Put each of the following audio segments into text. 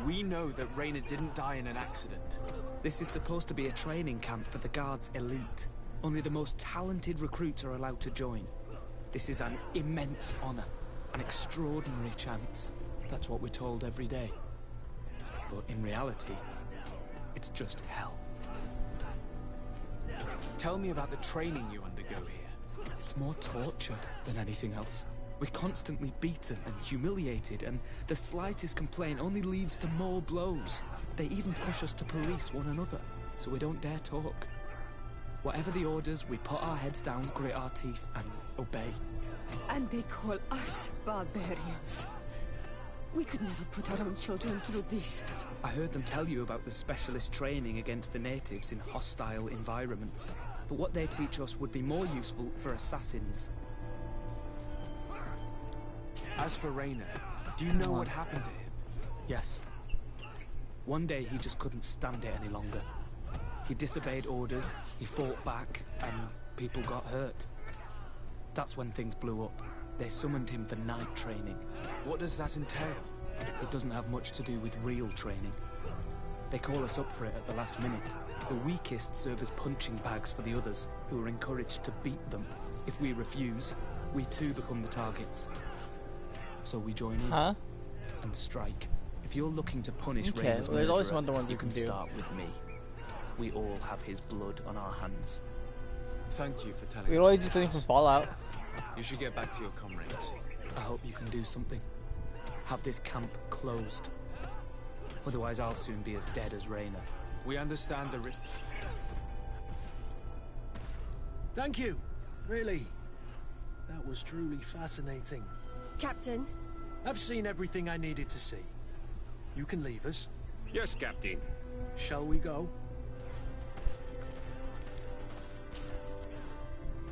We know that Reyna didn't die in an accident. This is supposed to be a training camp for the Guard's elite. Only the most talented recruits are allowed to join. This is an immense honor, an extraordinary chance. That's what we're told every day. But in reality, it's just hell. Tell me about the training you undergo here. It's more torture than anything else. We're constantly beaten and humiliated, and the slightest complaint only leads to more blows. They even push us to police one another, so we don't dare talk. Whatever the orders, we put our heads down, grit our teeth, and obey. And they call us barbarians. We could never put our own children through this. I heard them tell you about the specialist training against the natives in hostile environments. But what they teach us would be more useful for assassins. As for Reyna, do you know what happened to him? Yes. One day he just couldn't stand it any longer. He disobeyed orders, he fought back, and people got hurt. That's when things blew up. They summoned him for night training. What does that entail? It doesn't have much to do with real training. They call us up for it at the last minute. The weakest serve as punching bags for the others, who are encouraged to beat them. If we refuse, we too become the targets. So we join in and strike. If you're looking to punish Reyna's well, there's always murderer, one the one you can do. start with me. We all have his blood on our hands. Thank you for telling us. We're always just looking for Fallout. You should get back to your comrades. I hope you can do something. Have this camp closed. Otherwise I'll soon be as dead as Reyna. We understand the risk. Thank you. Really. That was truly fascinating. Captain? I've seen everything I needed to see. You can leave us. Yes, Captain. Shall we go?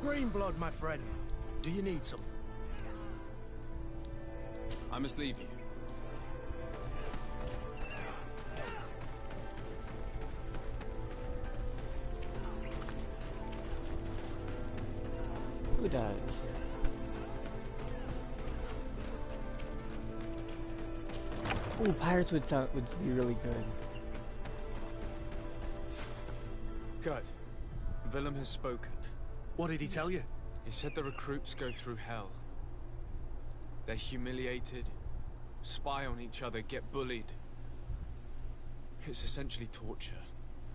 Greenblood, my friend. Do you need something? I must leave you. Who died? Ooh, pirates would be really good. Good. Willem has spoken. What did he tell you? He said the recruits go through hell. They're humiliated, spy on each other, get bullied. It's essentially torture.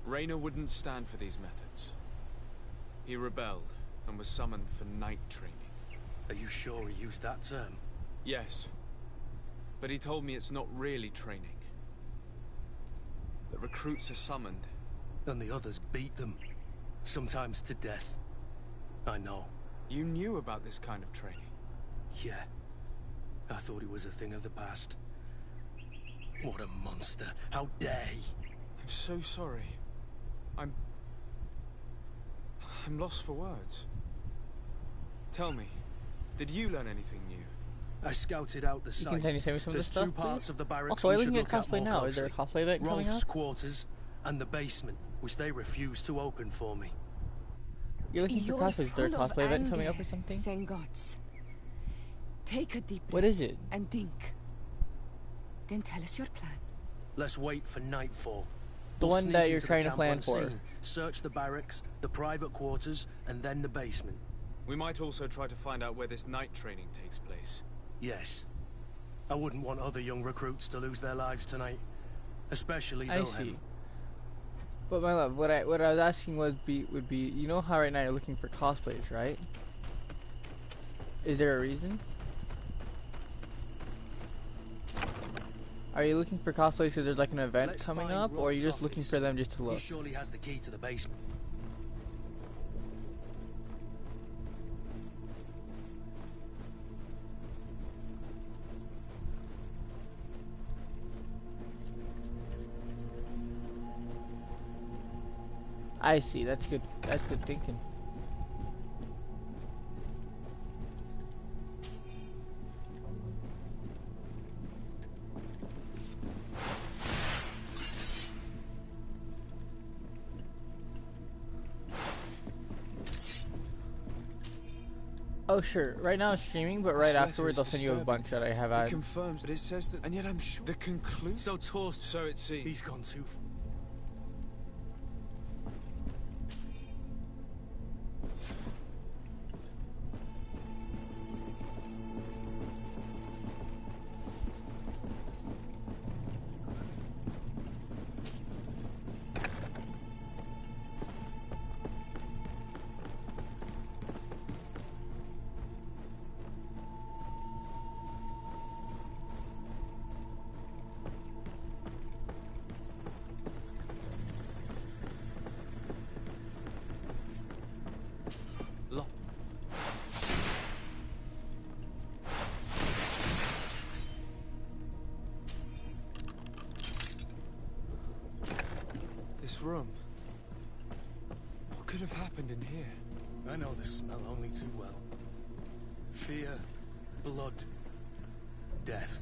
Reyna wouldn't stand for these methods. He rebelled and was summoned for night training. Are you sure he used that term? Yes. But he told me it's not really training. The recruits are summoned. And the others beat them. Sometimes to death. I know. You knew about this kind of training? Yeah. I thought it was a thing of the past. What a monster. How dare he? I'm so sorry. I'm lost for words. Tell me, did you learn anything new? I scouted out the site. Can you send me some of this There's two stuff, parts please? of the barracks Also, we are we should looking at look at cosplay more now? Is there a closely. cosplay event coming Rolf's up? quarters and the basement, which they refused to open for me. You're looking for You're cosplays. Is there a full of cosplay event coming anger, up or something? Sengots. Take a deep breath. What is it? And think. Then tell us your plan. Let's wait for nightfall. The We'll one sneak that you're into the trying to camp plan for. unseen, search the barracks, the private quarters, and then the basement. We might also try to find out where this night training takes place. Yes. I wouldn't want other young recruits to lose their lives tonight. Especially I Wilhelm. see. But my love, what I was asking would be, you know how right now you're looking for cosplays, right? Is there a reason? Are you looking for cosplays because there's like an event Let's coming find up, or are you Rolf's just looking office. for them just to He look? surely has the key to the basement. I see. That's good. That's good thinking. Oh sure. Right now it's streaming, but right This letter afterwards is I'll send you a disturbing. bunch that I have It added. confirms that it says that, and yet I'm sure the conclusion. So Torst, So it seems. he's gone too far. This room. What could have happened in here? I know the smell only too well. Fear, blood, death.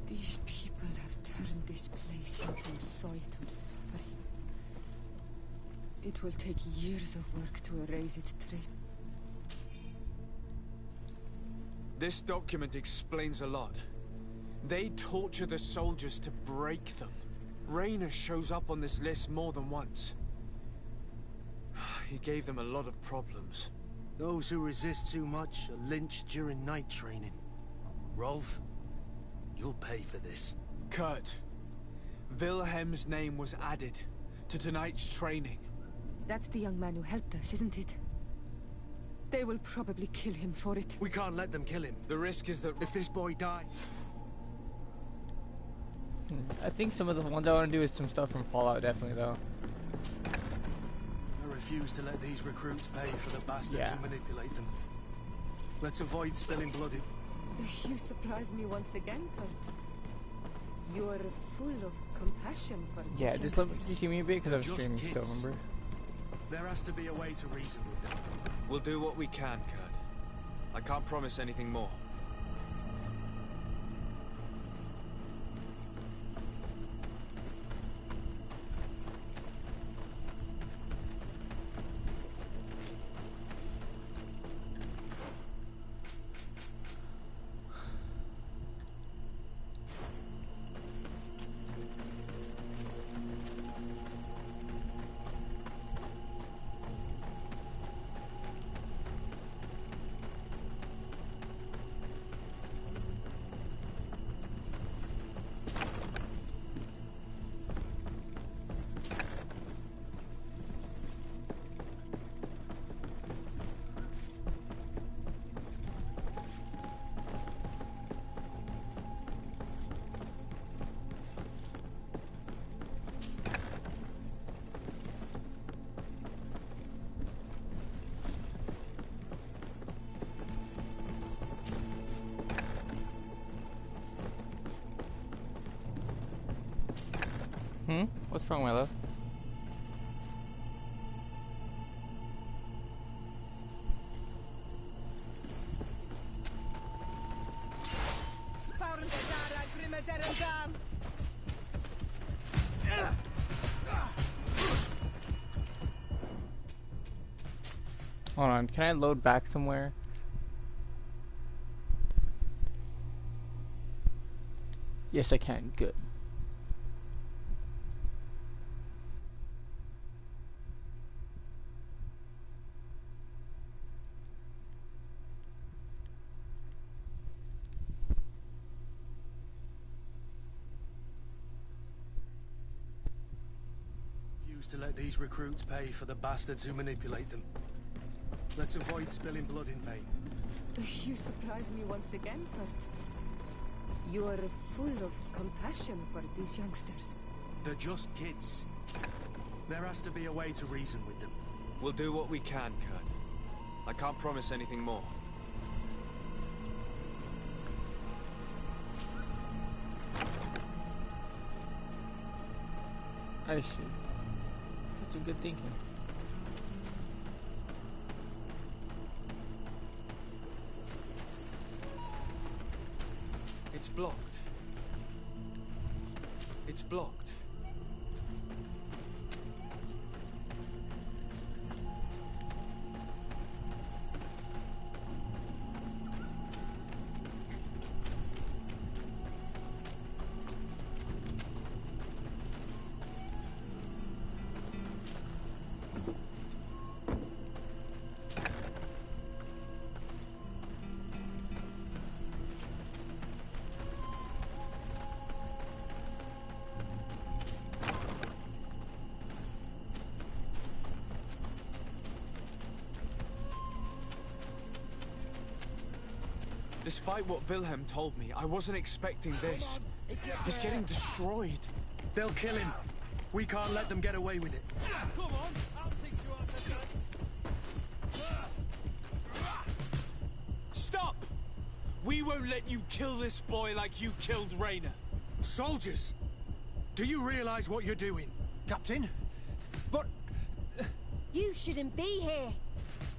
These people have turned this place into a site of suffering. It will take years of work to erase its trace. This document explains a lot. They torture the soldiers to break them. Raynor shows up on this list more than once. He gave them a lot of problems. Those who resist too much are lynched during night training. Rolf, you'll pay for this. Kurt, Wilhelm's name was added to tonight's training. That's the young man who helped us, isn't it? They will probably kill him for it. We can't let them kill him. The risk is that If this boy dies... I think some of the ones I want to do is some stuff from Fallout, definitely though. I refuse to let these recruits pay for the bastards Yeah. who manipulate them. Let's avoid spilling blood. You surprise me once again, Kurt. You are full of compassion for these Yeah, just give me a bit because I'm Just streaming still, kids. remember? There has to be a way to reason with them. we'll do what we can, Kurt. I can't promise anything more. What's wrong, my love? Hold on, can I load back somewhere? Yes, I can. Good. Refuse to let these recruits pay for the bastards who manipulate them. Let's avoid spilling blood in vain. You surprise me once again, Kurt. You are full of compassion for these youngsters. They're just kids. There has to be a way to reason with them. We'll do what we can, Kurt. I can't promise anything more. I see. That's a good thinking. It's blocked. It's blocked. Despite what Wilhelm told me, I wasn't expecting this. He's getting destroyed. They'll kill him. We can't let them get away with it. Come on, I'll teach you how to dance. Stop! We won't let you kill this boy like you killed Rainer. Soldiers! Do you realize what you're doing? Captain? But... You shouldn't be here.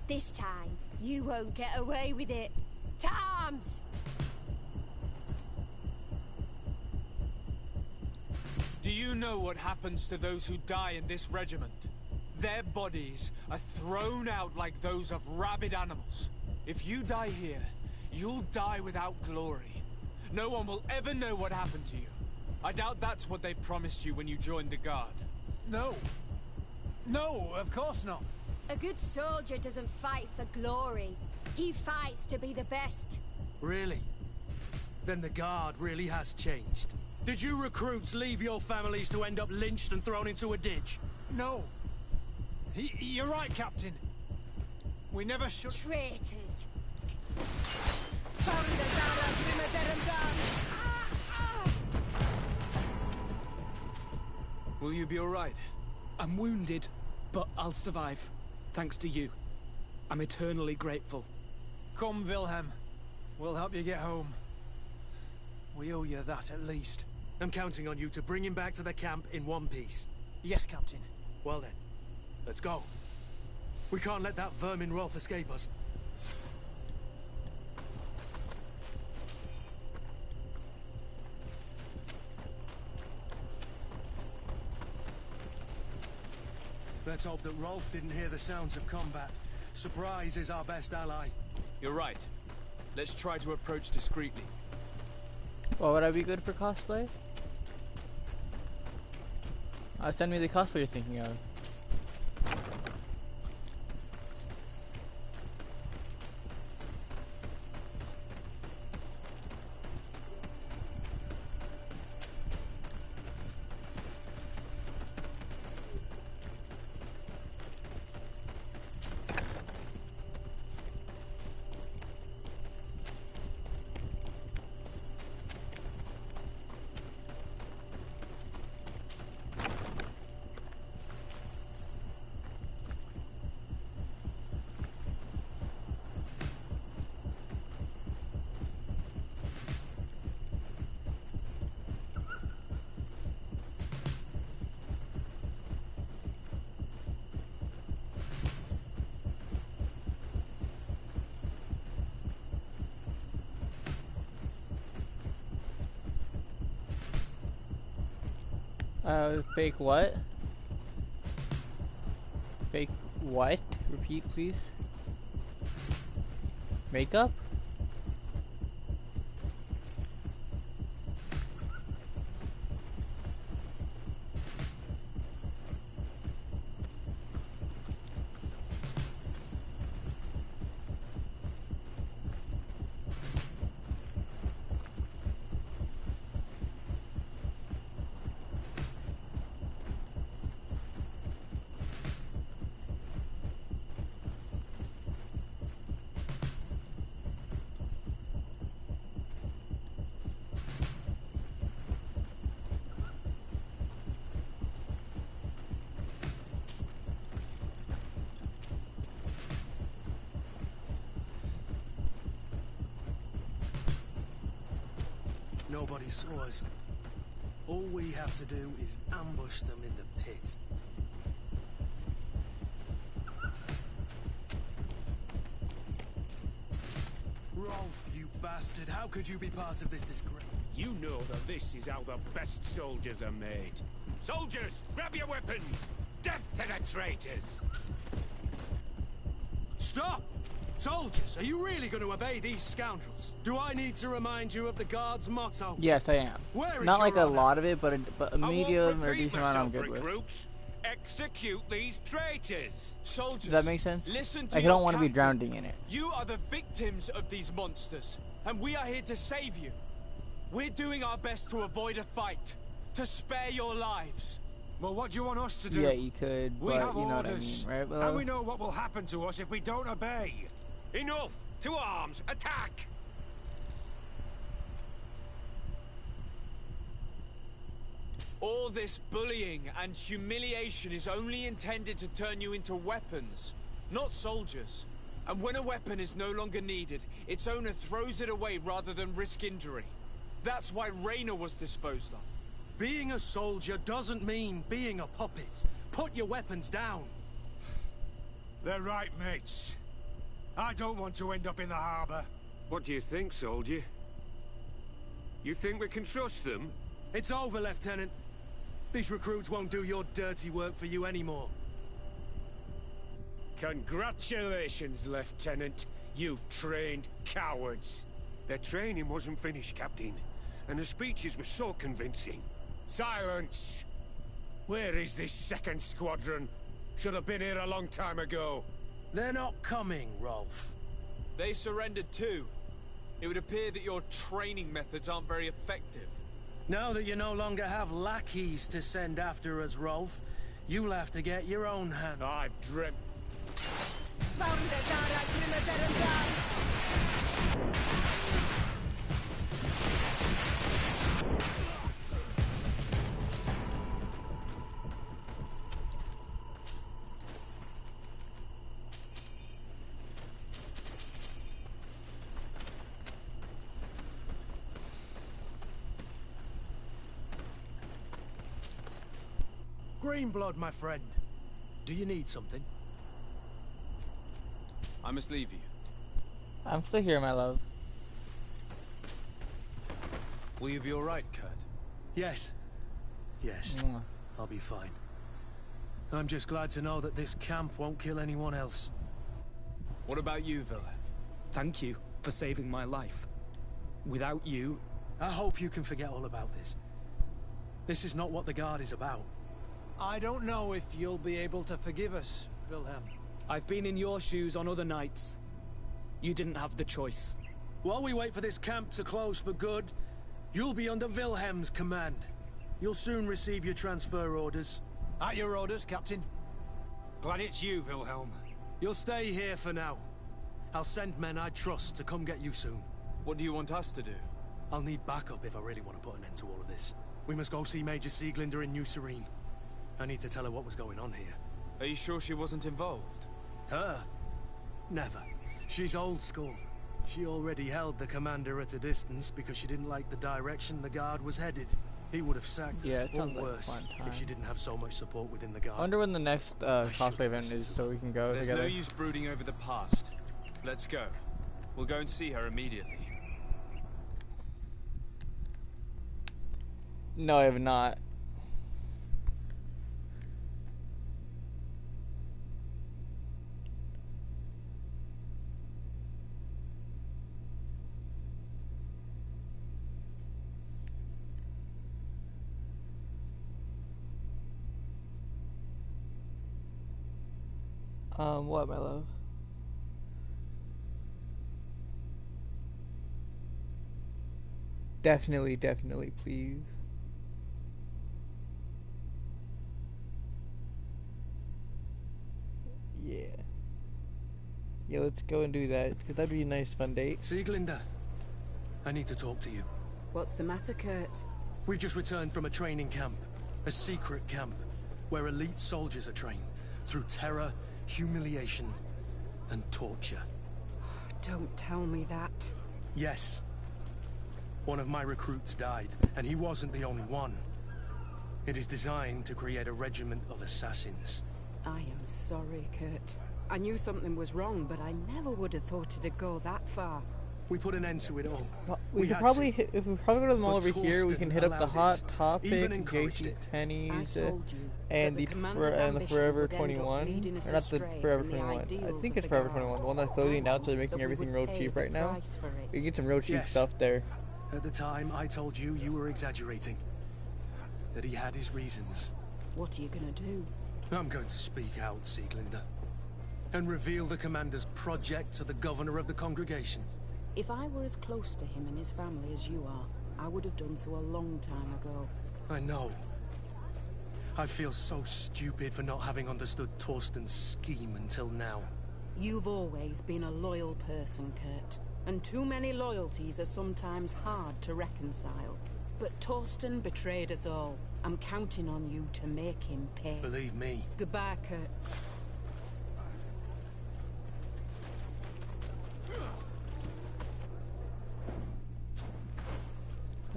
This time, you won't get away with it. To arms! Do you know what happens to those who die in this regiment? Their bodies are thrown out like those of rabid animals. If you die here, you'll die without glory. No one will ever know what happened to you. I doubt that's what they promised you when you joined the Guard. No. No, of course not. A good soldier doesn't fight for glory. He fights to be the best. Really? Then the Guard really has changed. Did you recruits leave your families to end up lynched and thrown into a ditch? No. You're right, Captain. We never should... Traitors. Will you be all right? I'm wounded, but I'll survive. Thanks to you. I'm eternally grateful. Come, Wilhelm. We'll help you get home. We owe you that, at least. I'm counting on you to bring him back to the camp in one piece. Yes, Captain. Well then, let's go. We can't let that vermin Rolf escape us. Let's hope that Rolf didn't hear the sounds of combat. Surprise is our best ally. You're right. Let's try to approach discreetly. Well, would I be good for cosplay? Send me the cosplay you're thinking of. Fake what? Fake what? Repeat, please. Makeup? Nobody saw us. All we have to do is ambush them in the pit. Rolf, you bastard, how could you be part of this disgrace? You know that this is how the best soldiers are made. Soldiers, grab your weapons! Death to the traitors! Stop! Soldiers, are you really going to obey these scoundrels? Do I need to remind you of the Guard's motto? Yes, I am. Where is Not like your a honor? lot of it, but a medium or repeat decent amount I'm myself, good with. recruits. Execute these traitors! Soldiers, Does that make sense? listen to Like, I your don't want to be captain. drowning in it. You are the victims of these monsters, and we are here to save you. We're doing our best to avoid a fight, to spare your lives. Well, what do you want us to do? Yeah, you could, We but have you know what I orders, mean, right? and Well, we know what will happen to us if we don't obey. Enough! To arms! Attack! All this bullying and humiliation is only intended to turn you into weapons, not soldiers. And when a weapon is no longer needed, its owner throws it away rather than risk injury. That's why Raina was disposed of. Being a soldier doesn't mean being a puppet. Put your weapons down. They're right, mates. I don't want to end up in the harbor. What do you think, soldier? You think we can trust them? It's over, Lieutenant. These recruits won't do your dirty work for you anymore. Congratulations, Lieutenant. You've trained cowards. Their training wasn't finished, Captain, and the speeches were so convincing. Silence! Where is this second squadron? Should have been here a long time ago. They're not coming, Rolf. They surrendered too. It would appear that your training methods aren't very effective. Now that you no longer have lackeys to send after us, Rolf, you'll have to get your own hand. I've dreamt... Greenblood, my friend. Do you need something? I must leave you. I'm still here, my love. Will you be alright, Kurt? Yes. Yes. Mwah. I'll be fine. I'm just glad to know that this camp won't kill anyone else. What about you, Villa? Thank you for saving my life. Without you... I hope you can forget all about this. This is not what the Guard is about. I don't know if you'll be able to forgive us, Wilhelm. I've been in your shoes on other nights. You didn't have the choice. While we wait for this camp to close for good, you'll be under Wilhelm's command. You'll soon receive your transfer orders. At your orders, Captain. Glad it's you, Wilhelm. You'll stay here for now. I'll send men I trust to come get you soon. What do you want us to do? I'll need backup if I really want to put an end to all of this. We must go see Major Sieglinder in New Serene. I need to tell her what was going on here. Are you sure she wasn't involved? Her? Never. She's old school. She already held the commander at a distance because she didn't like the direction the Guard was headed. He would have sacked her, Yeah, it or sounds like a worse, fun time. if she didn't have so much support within the Guard. I wonder when the next cosplay event listen is to so we can go There's together. no use brooding over the past. Let's go. We'll go and see her immediately. No, I have not. What, my love? Definitely, definitely, please. Yeah. Yeah, let's go and do that. 'Cause that'd be a nice, fun date. Sieglinder, I need to talk to you. What's the matter, Kurt? We've just returned from a training camp. A secret camp. Where elite soldiers are trained. Through terror, humiliation, and torture. Don't tell me that. Yes. One of my recruits died, and he wasn't the only one. It is designed to create a regiment of assassins. I am sorry, Kurt. I knew something was wrong, but I never would have thought it'd go that far. We put an end to it all. Well, we could had probably to. hit, if we probably go to the mall But over here, we Torsten can hit up the allowed Hot it, Topic, even encouraged JC it. I Penney's, told you and that the commander's and the ambition Forever would end up 21, leading us or not the astray Forever from the 21. I ideals think of it's the Forever Guard. 21, the one that's closing down, so they're making That we everything would real pay cheap the right now. price for it. We can get some real cheap Yes. stuff there. At the time, I told you you were exaggerating. That he had his reasons. What are you gonna do? I'm going to speak out, Sieglinder. And reveal the commander's project to the governor of the congregation. If I were as close to him and his family as you are, I would have done so a long time ago. I know. I feel so stupid for not having understood Torsten's scheme until now. You've always been a loyal person, Kurt. And too many loyalties are sometimes hard to reconcile. But Torsten betrayed us all, I'm counting on you to make him pay. Believe me. Goodbye, Kurt.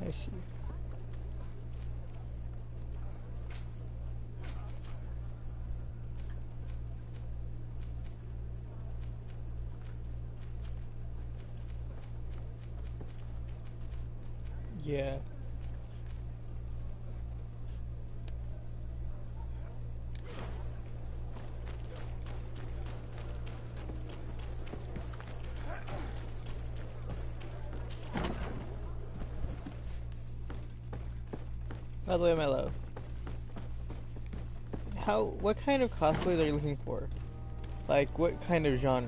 I see. Yeah. By the way, Mello, what kind of cosplays are you looking for? Like, what kind of genre?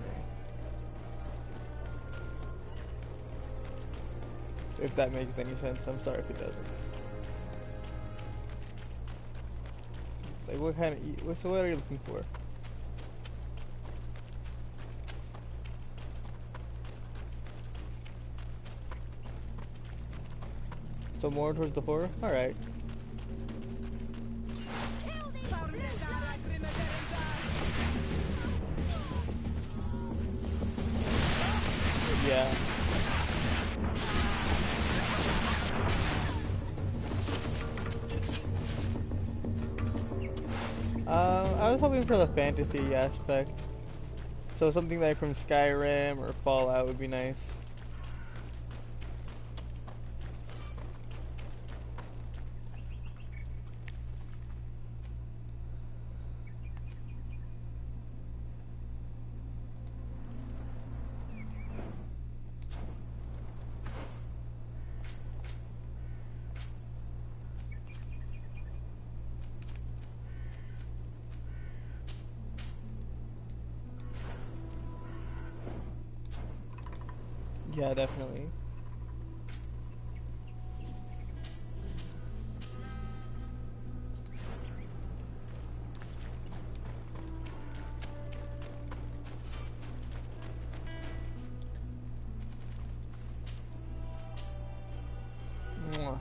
If that makes any sense, I'm sorry if it doesn't. Like, what are you looking for? So more towards the horror? Alright. Yeah. I was hoping for the fantasy aspect. So something like from Skyrim or Fallout would be nice. Yeah, definitely. Mwah.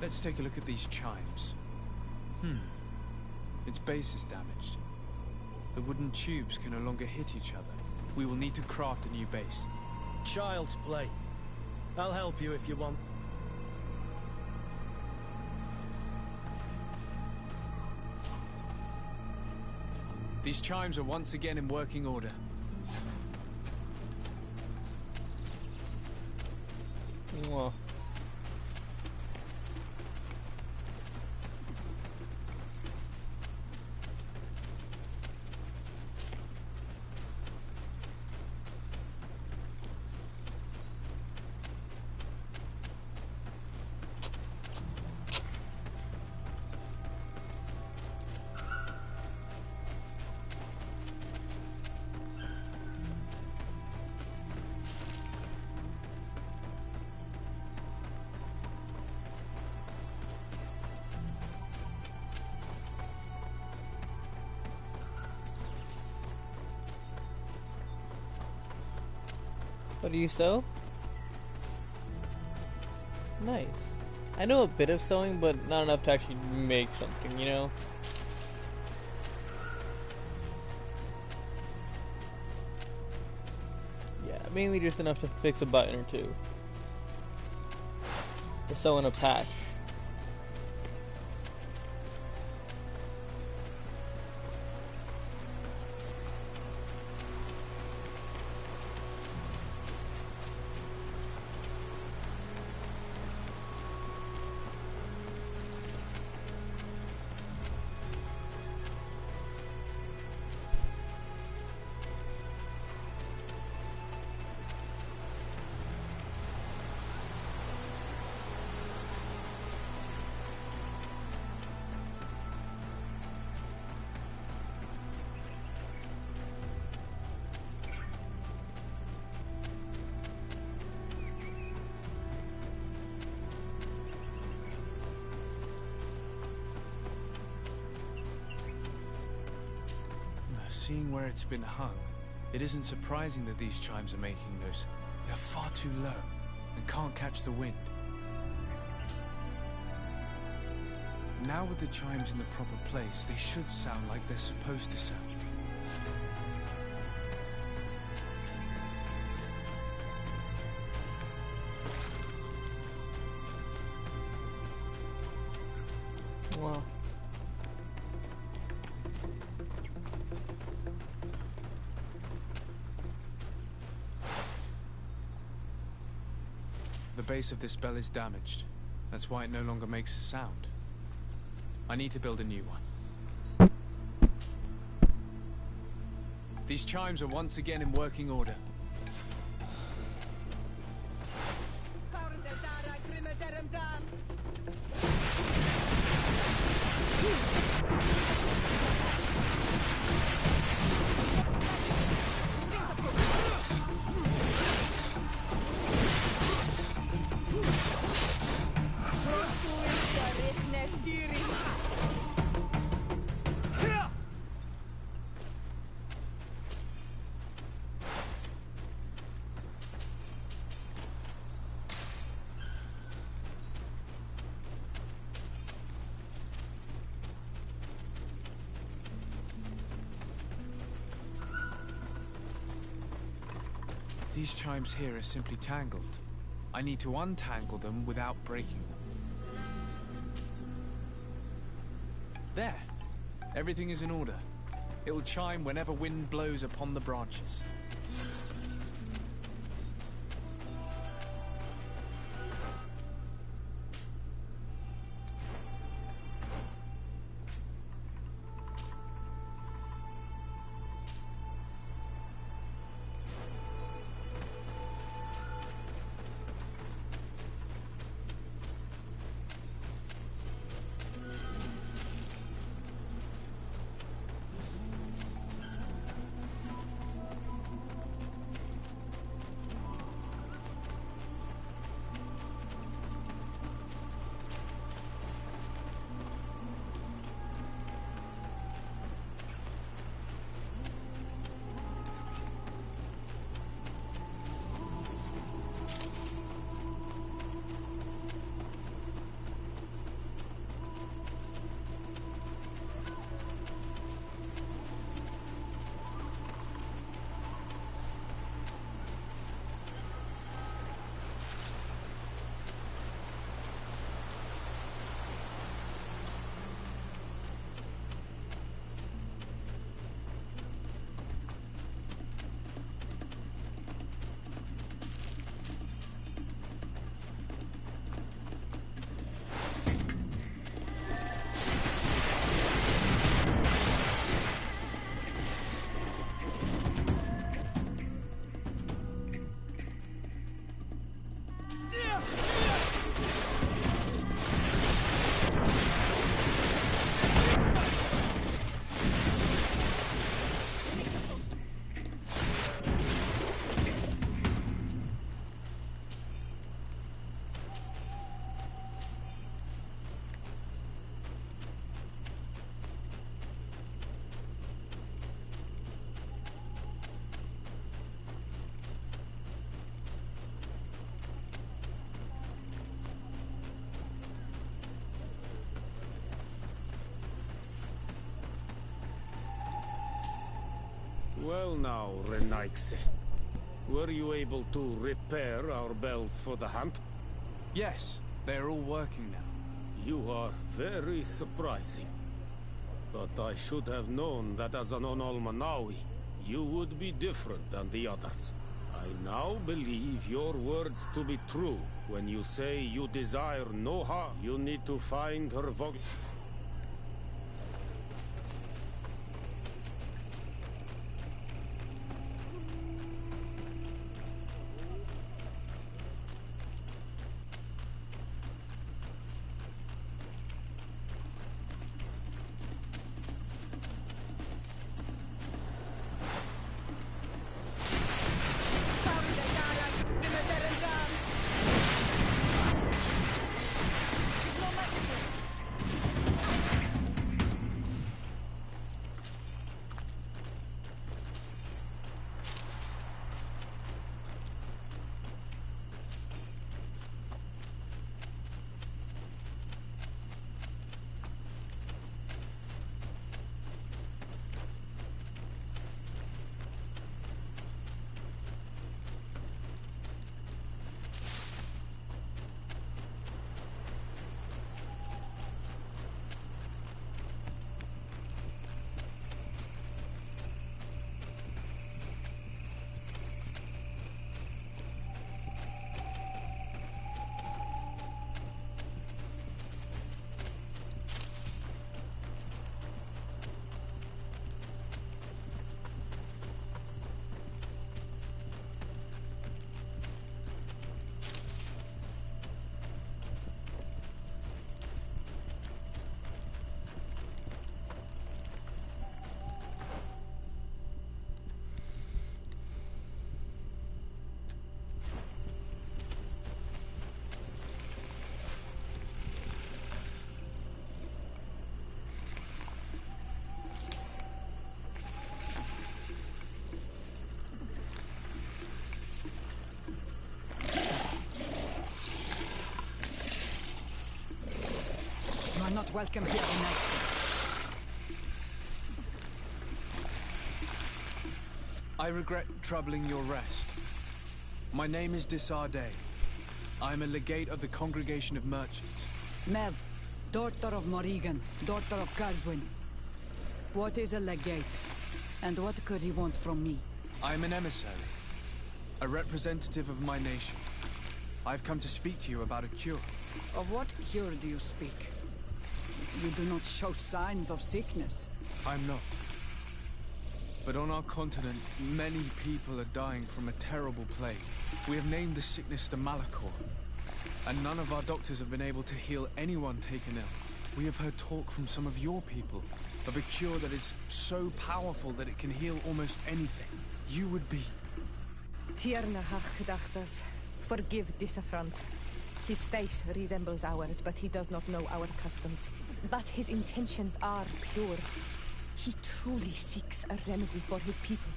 Let's take a look at these chimes. Its base is damaged. The wooden tubes can no longer hit each other. We will need to craft a new base. Child's play. I'll help you if you want. These chimes are once again in working order. Mwah. What do you sew? Nice. I know a bit of sewing, but not enough to actually make something, you know? Yeah, mainly just enough to fix a button or two. Or sew in a patch. Seeing where it's been hung, it isn't surprising that these chimes are making no sound. They're far too low and can't catch the wind. Now with the chimes in the proper place, they should sound like they're supposed to sound. Wow. The base of this bell is damaged. That's why it no longer makes a sound. I need to build a new one. These chimes are once again in working order. These chimes here are simply tangled. I need to untangle them without breaking them. There! Everything is in order. It will chime whenever wind blows upon the branches. Well now, Renaigse. Were you able to repair our bells for the hunt? Yes, they're all working now. You are very surprising. But I should have known that as an Onolmanawi, you would be different than the others. I now believe your words to be true. When you say you desire Noha, you need to find her voice. You are not welcome here tonight, sir. I regret troubling your rest. My name is Disarday. I am a legate of the Congregation of Merchants. Mev, daughter of Morrigan, daughter of Cardwin. What is a legate? And what could he want from me? I am an emissary, a representative of my nation. I've come to speak to you about a cure. Of what cure do you speak? You do not show signs of sickness. I'm not. But on our continent, many people are dying from a terrible plague. We have named the sickness the Malachor, and none of our doctors have been able to heal anyone taken ill. We have heard talk from some of your people of a cure that is so powerful that it can heal almost anything. You would be... Tierna Hachgedachtas, forgive this affront. His face resembles ours, but he does not know our customs. But his intentions are pure. He truly seeks a remedy for his people.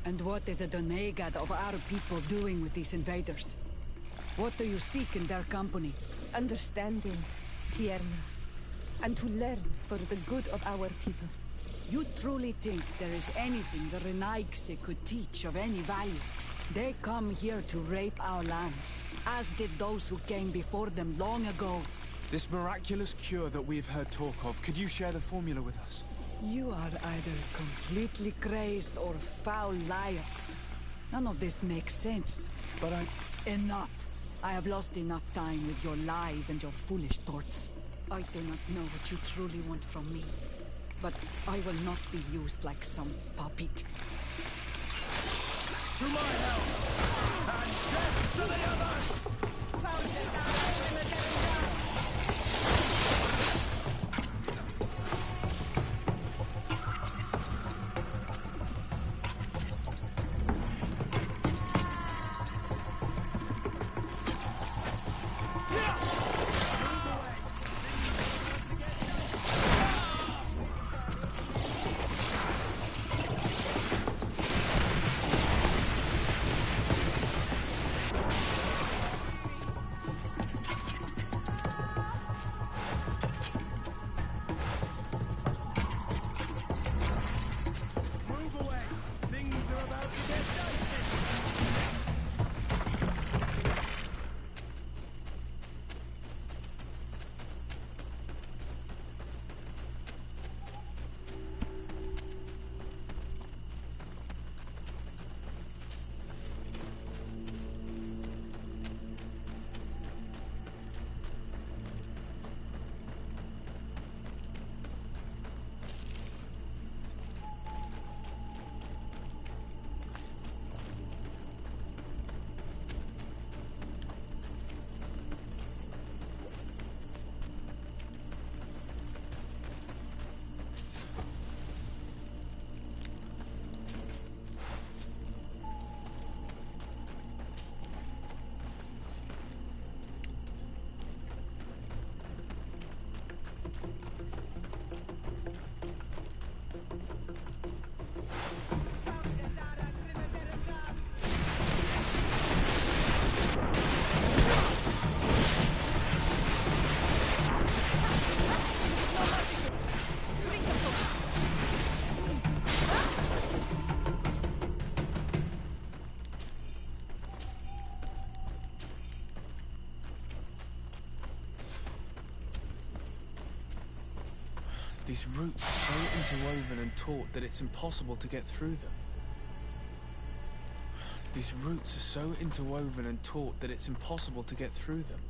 And what is a Donegad of our people doing with these invaders? What do you seek in their company? Understanding, Tierna, and to learn for the good of our people. You truly think there is anything the Renaigse could teach of any value? They come here to rape our lands, as did those who came before them long ago. This miraculous cure that we've heard talk of, could you share the formula with us? You are either completely crazed or foul liars. None of this makes sense. But enough! I have lost enough time with your lies and your foolish thoughts. I do not know what you truly want from me, but I will not be used like some puppet. To my help! And death to the others! These roots are so interwoven and taut that it's impossible to get through them. These roots are so interwoven and taut that it's impossible to get through them.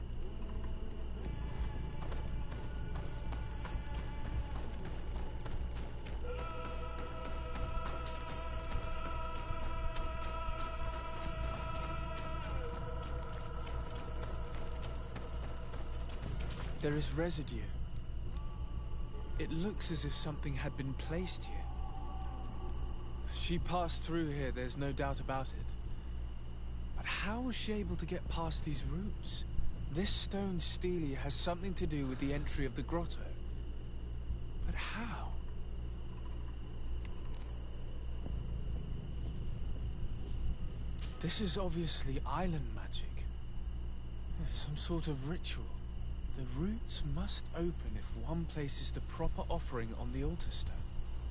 There is residue. It looks as if something had been placed here. She passed through here, there's no doubt about it. But how was she able to get past these roots? This stone stele has something to do with the entry of the grotto. But how? This is obviously island magic. Some sort of ritual. The roots must open if one places the proper offering on the altar stone.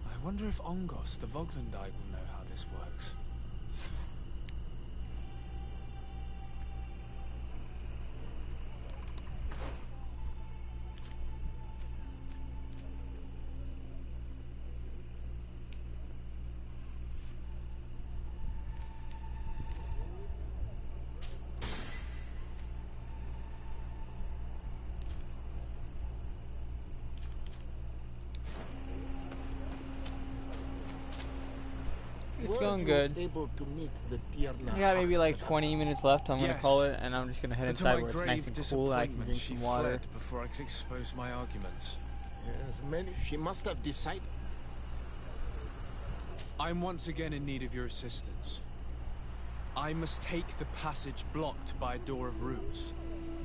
I wonder if Ongos, the Voglendai, will know how this works. It's going good. Able to meet the Tierna. Yeah, maybe like 20 minutes left. I'm gonna call it, and I'm just gonna head But to inside my where it's grave nice and cool, and I can drink she some water. fled before I could expose my arguments. Yes, many. She must have decided. I'm once again in need of your assistance. I must take the passage blocked by a door of roots.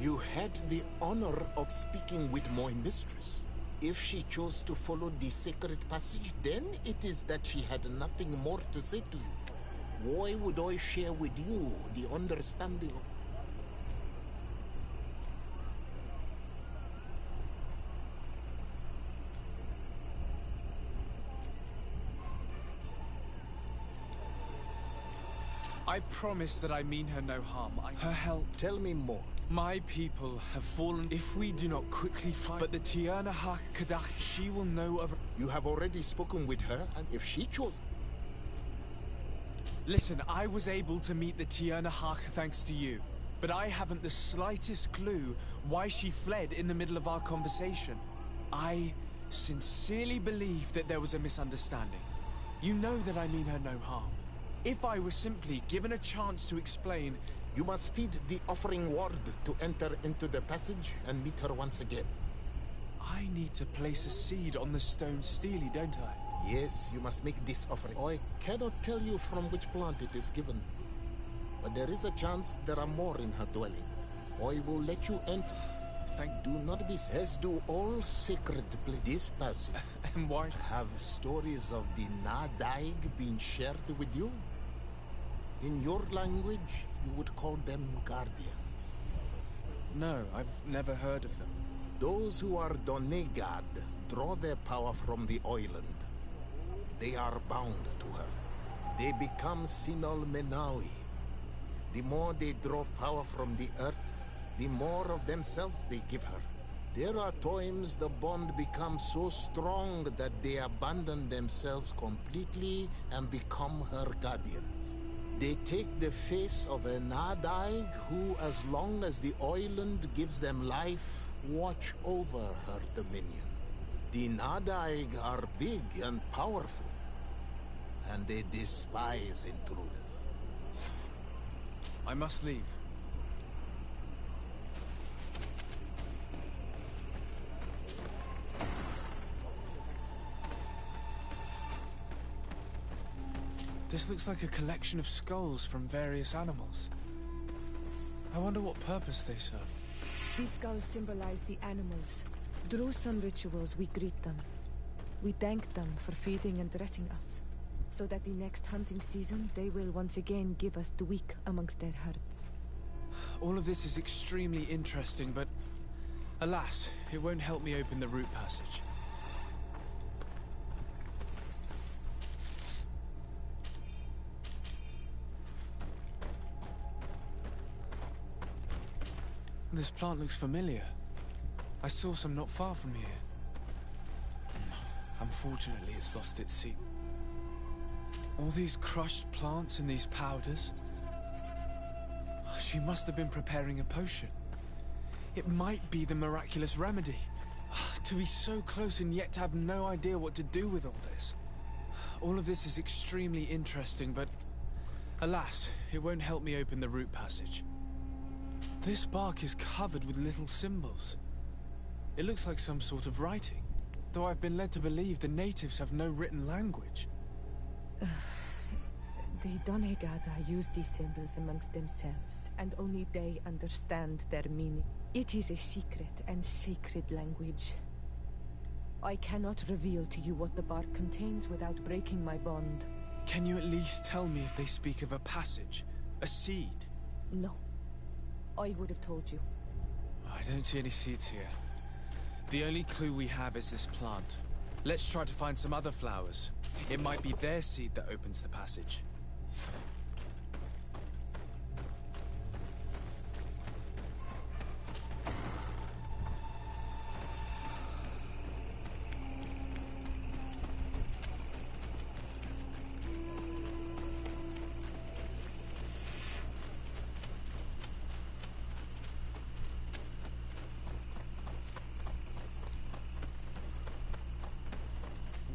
You had the honor of speaking with my mistress. If she chose to follow the sacred passage, then it is that she had nothing more to say to you. Why would I share with you the understanding of... I promise that I mean her no harm. Her help. Tell me more. My people have fallen if we do not quickly fight. But the Tierna Kadach, she will know of... You have already spoken with her, and if she chose... Listen, I was able to meet the Tierna thanks to you. But I haven't the slightest clue why she fled in the middle of our conversation. I sincerely believe that there was a misunderstanding. You know that I mean her no harm. If I were simply given a chance to explain... You must feed the offering ward to enter into the passage and meet her once again. I need to place a seed on the stone stele, don't I? Yes, you must make this offering. I cannot tell you from which plant it is given. But there is a chance there are more in her dwelling. I will let you enter. Do not be... As do all sacred places. This passage... And why? Have stories of the Nadaig been shared with you? In your language, you would call them guardians. No, I've never heard of them. Those who are Donegad draw their power from the island. They are bound to her. They become Sinol Menawi. The more they draw power from the earth, the more of themselves they give her. There are times the bond becomes so strong that they abandon themselves completely and become her guardians. They take the face of a Nadaig who, as long as the island gives them life, watch over her dominion. The Nadaig are big and powerful, and they despise intruders. I must leave. This looks like a collection of skulls from various animals. I wonder what purpose they serve. These skulls symbolize the animals. Through some rituals, we greet them. We thank them for feeding and dressing us, so that the next hunting season, they will once again give us the weak amongst their herds. All of this is extremely interesting, but alas, it won't help me open the root passage. This plant looks familiar. I saw some not far from here. Unfortunately, it's lost its seed. All these crushed plants and these powders. She must have been preparing a potion. It might be the miraculous remedy. To be so close and yet to have no idea what to do with all this. All of this is extremely interesting, but alas, it won't help me open the root passage. This bark is covered with little symbols. It looks like some sort of writing, though I've been led to believe the natives have no written language. The Donegada use these symbols amongst themselves, and only they understand their meaning. It is a secret and sacred language. I cannot reveal to you what the bark contains without breaking my bond. Can you at least tell me if they speak of a passage? A seed? No. I would have told you. I don't see any seeds here. The only clue we have is this plant. Let's try to find some other flowers. It might be their seed that opens the passage.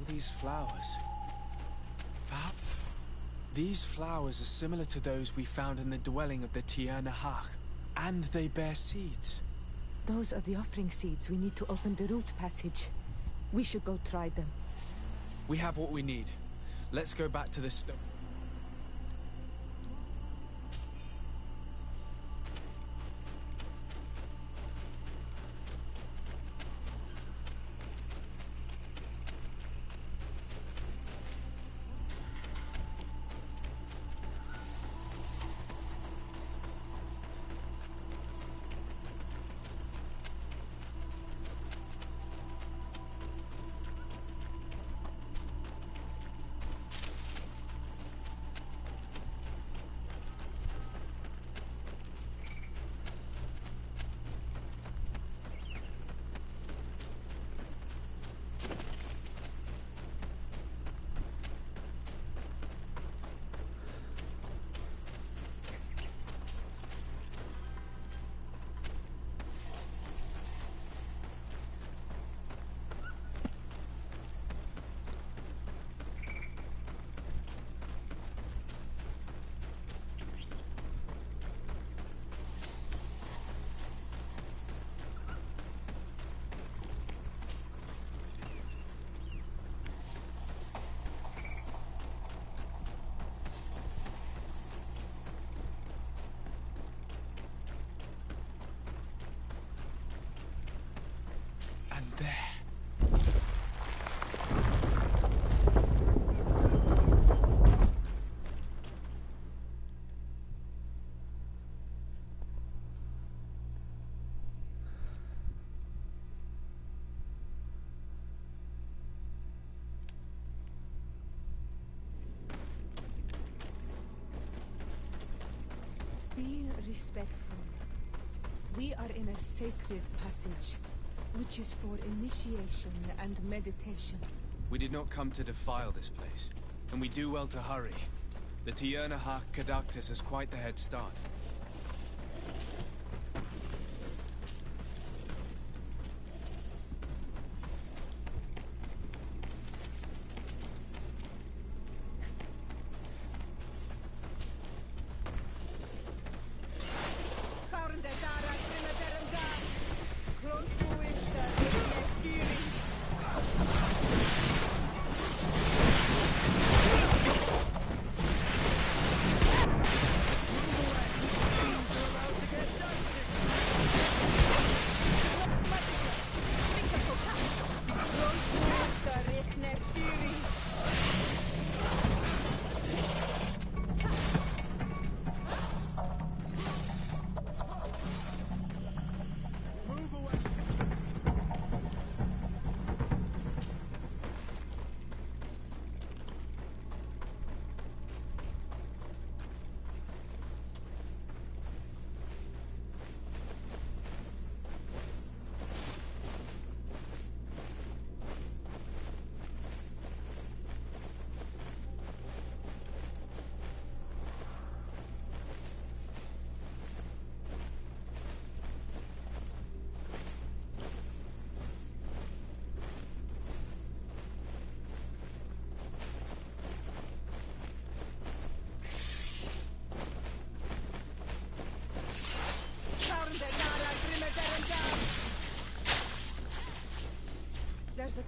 These flowers. Perhaps these flowers are similar to those we found in the dwelling of the Tiernahach, and they bear seeds. Those are the offering seeds we need to open the root passage. We should go try them. We have what we need. Let's go back to the stone. Be respectful. We are in a sacred passage, which is for initiation and meditation. We did not come to defile this place, and we do well to hurry. The Tiernahach Kadactus has quite the head start.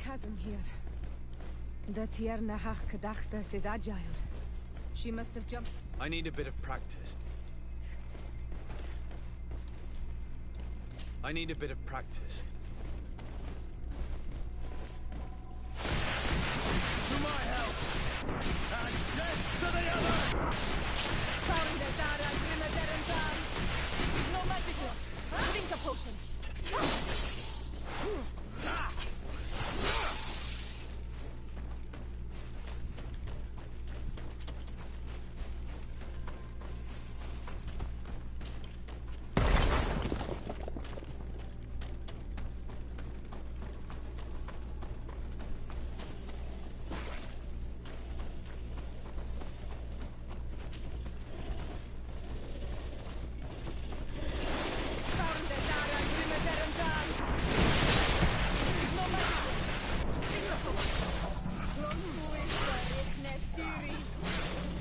chasm here. The Tierna Hachkadachtas is agile. She must have jumped. I need a bit of practice. I need a bit of practice. To my help! And death to the other! Found the Dara Grimaderendan. No magic left. Drink a potion.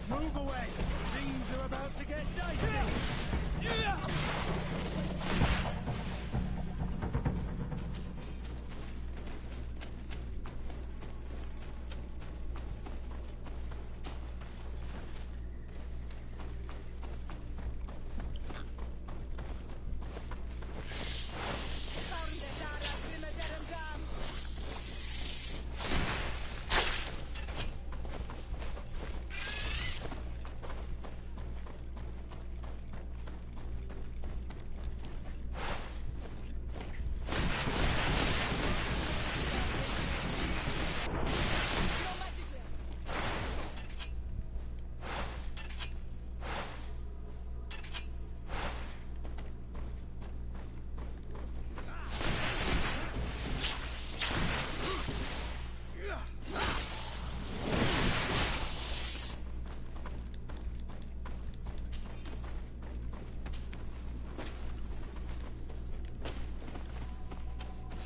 Move away! Things are about to get dicey!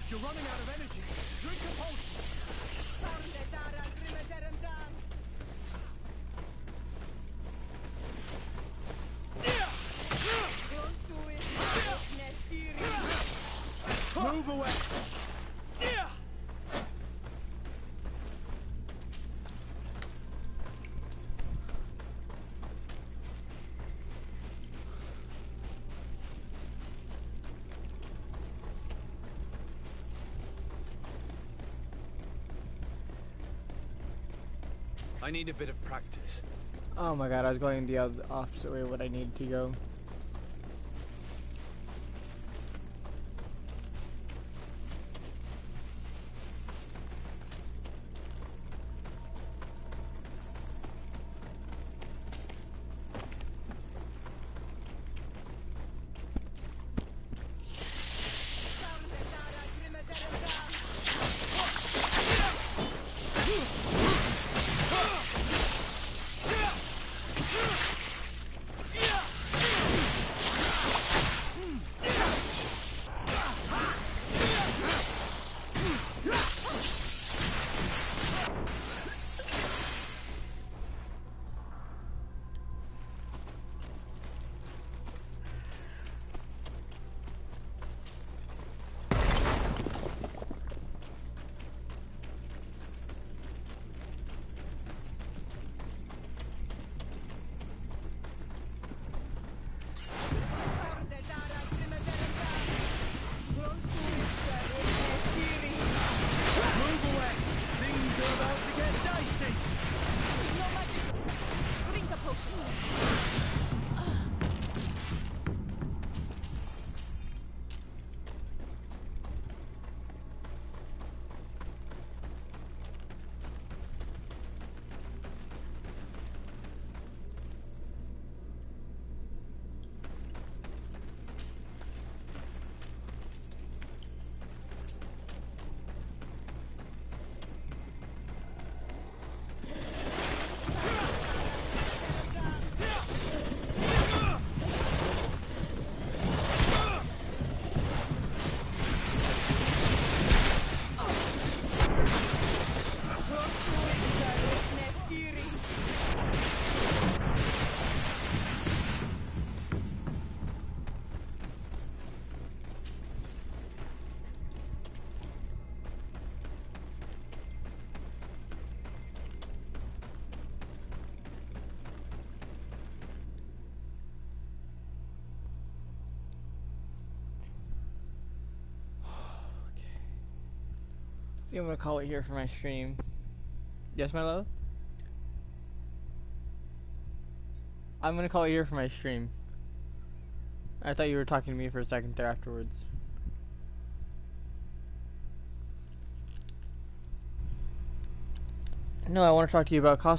You're running out of energy. Drink a potion. Move away. I need a bit of practice. Oh my god, I was going the opposite way of what I needed to go. think I'm gonna call it here for my stream. Yes, my love? I'm gonna call it here for my stream. I thought you were talking to me for a second there afterwards. No, I want to talk to you about cosplay.